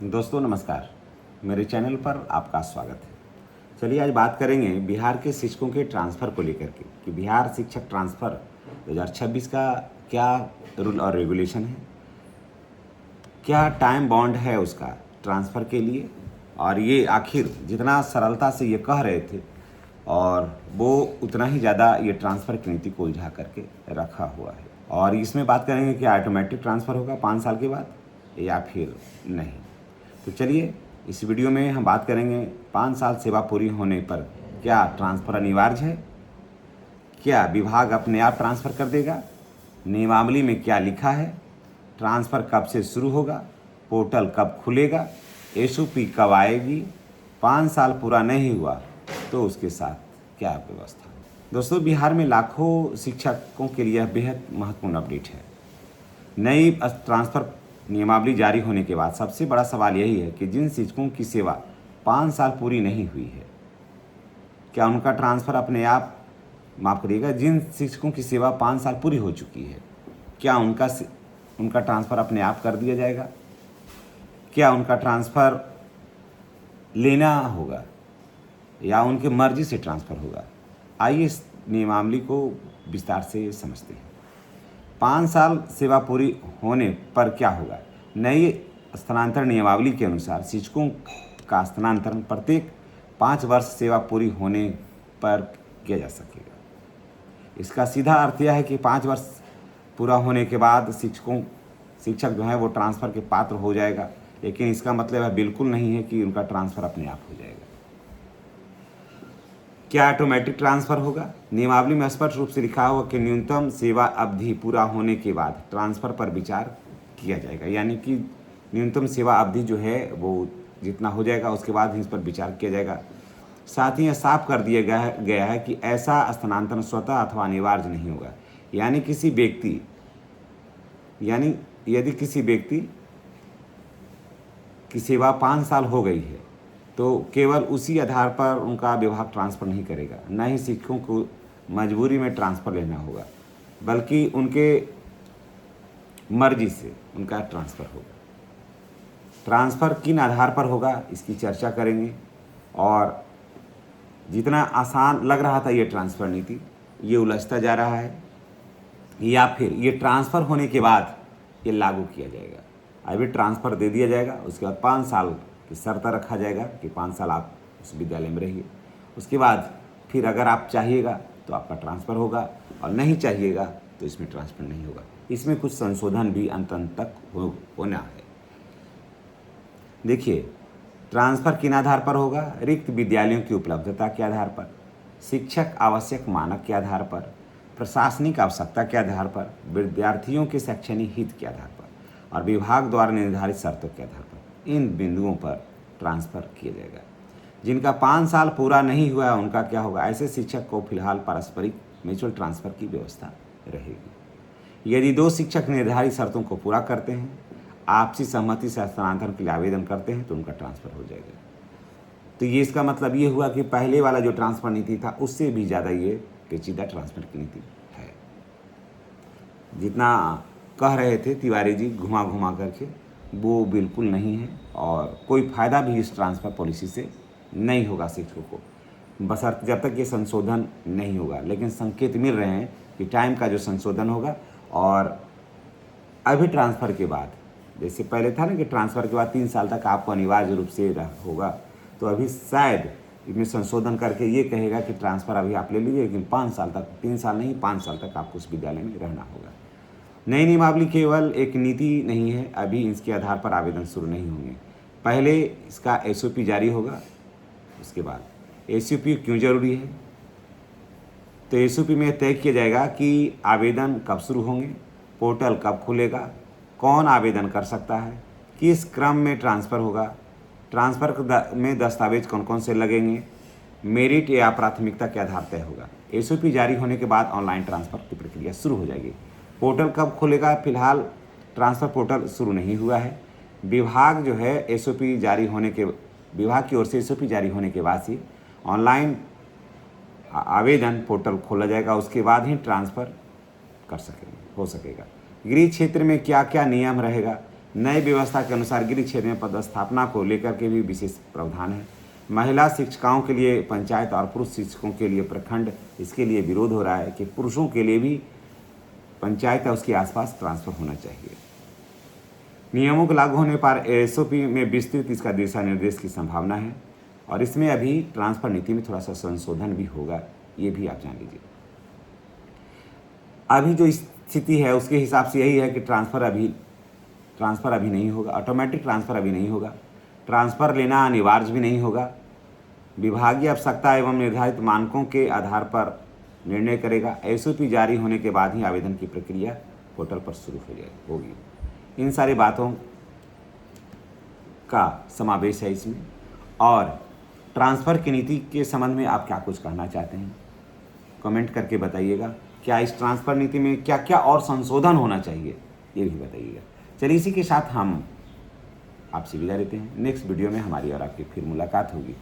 दोस्तों नमस्कार। मेरे चैनल पर आपका स्वागत है। चलिए आज बात करेंगे बिहार के शिक्षकों के ट्रांसफ़र को लेकर के कि बिहार शिक्षक ट्रांसफ़र 2026 का क्या रूल और रेगुलेशन है, क्या टाइम बॉन्ड है उसका ट्रांसफ़र के लिए, और ये आखिर जितना सरलता से ये कह रहे थे और वो उतना ही ज़्यादा ये ट्रांसफ़र की नीति को उलझा करके रखा हुआ है। और इसमें बात करेंगे कि ऑटोमेटिक ट्रांसफ़र होगा 5 साल के बाद या फिर नहीं। तो चलिए इस वीडियो में हम बात करेंगे 5 साल सेवा पूरी होने पर क्या ट्रांसफ़र अनिवार्य है, क्या विभाग अपने आप ट्रांसफ़र कर देगा, नियमावली में क्या लिखा है, ट्रांसफ़र कब से शुरू होगा, पोर्टल कब खुलेगा, एसओपी कब आएगी, 5 साल पूरा नहीं हुआ तो उसके साथ क्या व्यवस्था। दोस्तों बिहार में लाखों शिक्षकों के लिए बेहद महत्वपूर्ण अपडेट है। नई ट्रांसफ़र नियमावली जारी होने के बाद सबसे बड़ा सवाल यही है कि जिन शिक्षकों की सेवा 5 साल पूरी नहीं हुई है, क्या उनका ट्रांसफ़र अपने आप, माफ़ करिएगा, जिन शिक्षकों की सेवा 5 साल पूरी हो चुकी है, क्या उनका ट्रांसफ़र अपने आप कर दिया जाएगा, क्या उनका ट्रांसफ़र लेना होगा या उनके मर्जी से ट्रांसफ़र होगा। आइए इस नियमावली को विस्तार से समझते हैं। 5 साल सेवा पूरी होने पर क्या होगा। नई स्थानांतरण नियमावली के अनुसार शिक्षकों का स्थानांतरण प्रत्येक 5 वर्ष सेवा पूरी होने पर किया जा सकेगा। इसका सीधा अर्थ यह है कि 5 वर्ष पूरा होने के बाद शिक्षक जो है वो ट्रांसफ़र के पात्र हो जाएगा, लेकिन इसका मतलब है बिल्कुल नहीं है कि उनका ट्रांसफ़र अपने आप हो जाएगा। क्या ऑटोमेटिक ट्रांसफ़र होगा। नियमावली में स्पष्ट रूप से लिखा हुआ कि न्यूनतम सेवा अवधि पूरा होने के बाद ट्रांसफ़र पर विचार किया जाएगा, यानी कि न्यूनतम सेवा अवधि जो है वो जितना हो जाएगा उसके बाद ही इस पर विचार किया जाएगा। साथ ही यह साफ कर दिया गया है कि ऐसा स्थानांतरण स्वतः अथवा अनिवार्य नहीं होगा, यानी यदि किसी व्यक्ति की सेवा 5 साल हो गई है तो केवल उसी आधार पर उनका विभाग ट्रांसफ़र नहीं करेगा, न ही शिक्षकों को मजबूरी में ट्रांसफ़र लेना होगा, बल्कि उनके मर्जी से उनका ट्रांसफ़र होगा। ट्रांसफ़र किन आधार पर होगा इसकी चर्चा करेंगे। और जितना आसान लग रहा था ये ट्रांसफ़र नीति, ये उलझता जा रहा है, या फिर ये ट्रांसफ़र होने के बाद ये लागू किया जाएगा। अभी ट्रांसफ़र दे दिया जाएगा, उसके बाद 5 साल की शर्त रखा जाएगा कि 5 साल आप उस विद्यालय में रहिए। उसके बाद फिर अगर आप चाहिएगा तो आपका ट्रांसफ़र होगा और नहीं चाहिएगा तो इसमें ट्रांसफ़र नहीं होगा। इसमें कुछ संशोधन भी अंत तक होना है। देखिए, ट्रांसफ़र किन आधार पर होगा। रिक्त विद्यालयों की उपलब्धता के आधार पर, शिक्षक आवश्यक मानक के आधार पर, प्रशासनिक आवश्यकता के आधार पर, विद्यार्थियों के शैक्षणिक हित के आधार पर और विभाग द्वारा निर्धारित शर्तों के आधार पर इन बिंदुओं पर ट्रांसफ़र किया जाएगा। जिनका 5 साल पूरा नहीं हुआ है उनका क्या होगा। ऐसे शिक्षक को फिलहाल पारस्परिक म्यूचुअल ट्रांसफ़र की व्यवस्था रहेगी। यदि 2 शिक्षक निर्धारित शर्तों को पूरा करते हैं, आपसी सहमति से हस्तांतरण के लिए आवेदन करते हैं तो उनका ट्रांसफ़र हो जाएगा। तो ये इसका मतलब ये हुआ कि पहले वाला जो ट्रांसफ़र नीति था उससे भी ज़्यादा ये पेचीदा ट्रांसफ़र की नीति है। जितना कह रहे थे तिवारी जी घुमा घुमा करके, वो बिल्कुल नहीं है और कोई फ़ायदा भी इस ट्रांसफ़र पॉलिसी से नहीं होगा शिक्षकों को, बशर्ते जब तक ये संशोधन नहीं होगा। लेकिन संकेत मिल रहे हैं कि टाइम का जो संशोधन होगा और अभी ट्रांसफ़र के बाद, जैसे पहले था ना कि ट्रांसफ़र के बाद 3 साल तक आपको अनिवार्य रूप से होगा, तो अभी शायद इसमें संशोधन करके ये कहेगा कि ट्रांसफ़र अभी आप ले लीजिए, लेकिन 5 साल तक, 3 साल नहीं 5 साल तक आपको उस विद्यालय में रहना होगा। नई नियमावली केवल एक नीति नहीं है, अभी इसके आधार पर आवेदन शुरू नहीं होंगे। पहले इसका एसओपी जारी होगा, उसके बाद एसओपी क्यों ज़रूरी है, तो एसओपी में तय किया जाएगा कि आवेदन कब शुरू होंगे, पोर्टल कब खुलेगा, कौन आवेदन कर सकता है, किस क्रम में ट्रांसफ़र होगा, ट्रांसफ़र में दस्तावेज कौन कौन से लगेंगे, मेरिट या प्राथमिकता के आधार तय होगा। एसओपी जारी होने के बाद ऑनलाइन ट्रांसफ़र की प्रक्रिया शुरू हो जाएगी। पोर्टल कब खुलेगा, फिलहाल ट्रांसफ़र पोर्टल शुरू नहीं हुआ है। विभाग जो है विभाग की ओर से एसओपी जारी होने के बाद ही ऑनलाइन आवेदन पोर्टल खोला जाएगा, उसके बाद ही ट्रांसफ़र हो सकेगा। गृह क्षेत्र में क्या क्या नियम रहेगा, नई व्यवस्था के अनुसार गृह क्षेत्र में पदस्थापना को लेकर के भी विशेष प्रावधान है। महिला शिक्षिकाओं के लिए पंचायत और पुरुष शिक्षकों के लिए प्रखंड, इसके लिए विरोध हो रहा है कि पुरुषों के लिए भी पंचायत या उसके आसपास ट्रांसफर होना चाहिए। नियमों के लागू होने पर एसओपी में विस्तृत इसका दिशा निर्देश की संभावना है और इसमें अभी ट्रांसफर नीति में थोड़ा सा संशोधन भी होगा, ये भी आप जान लीजिए। अभी जो स्थिति है उसके हिसाब से यही है कि ट्रांसफ़र अभी नहीं होगा, ऑटोमेटिक ट्रांसफ़र अभी नहीं होगा, ट्रांसफ़र लेना अनिवार्य भी नहीं होगा। विभागीय आवश्यकता एवं निर्धारित मानकों के आधार पर निर्णय करेगा। एसओपी जारी होने के बाद ही आवेदन की प्रक्रिया पोर्टल पर शुरू होगी। इन सारी बातों का समावेश है इसमें। और ट्रांसफ़र की नीति के संबंध में आप क्या कुछ कहना चाहते हैं, कमेंट करके बताइएगा। क्या इस ट्रांसफ़र नीति में क्या क्या और संशोधन होना चाहिए, ये भी बताइएगा। चलिए इसी के साथ हम आपसे विदा लेते हैं। नेक्स्ट वीडियो में हमारी और आपकी फिर मुलाकात होगी।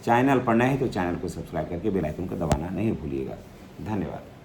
चैनल पर नए हैं तो चैनल को सब्सक्राइब करके बेल आइकन को दबाना नहीं भूलिएगा। धन्यवाद।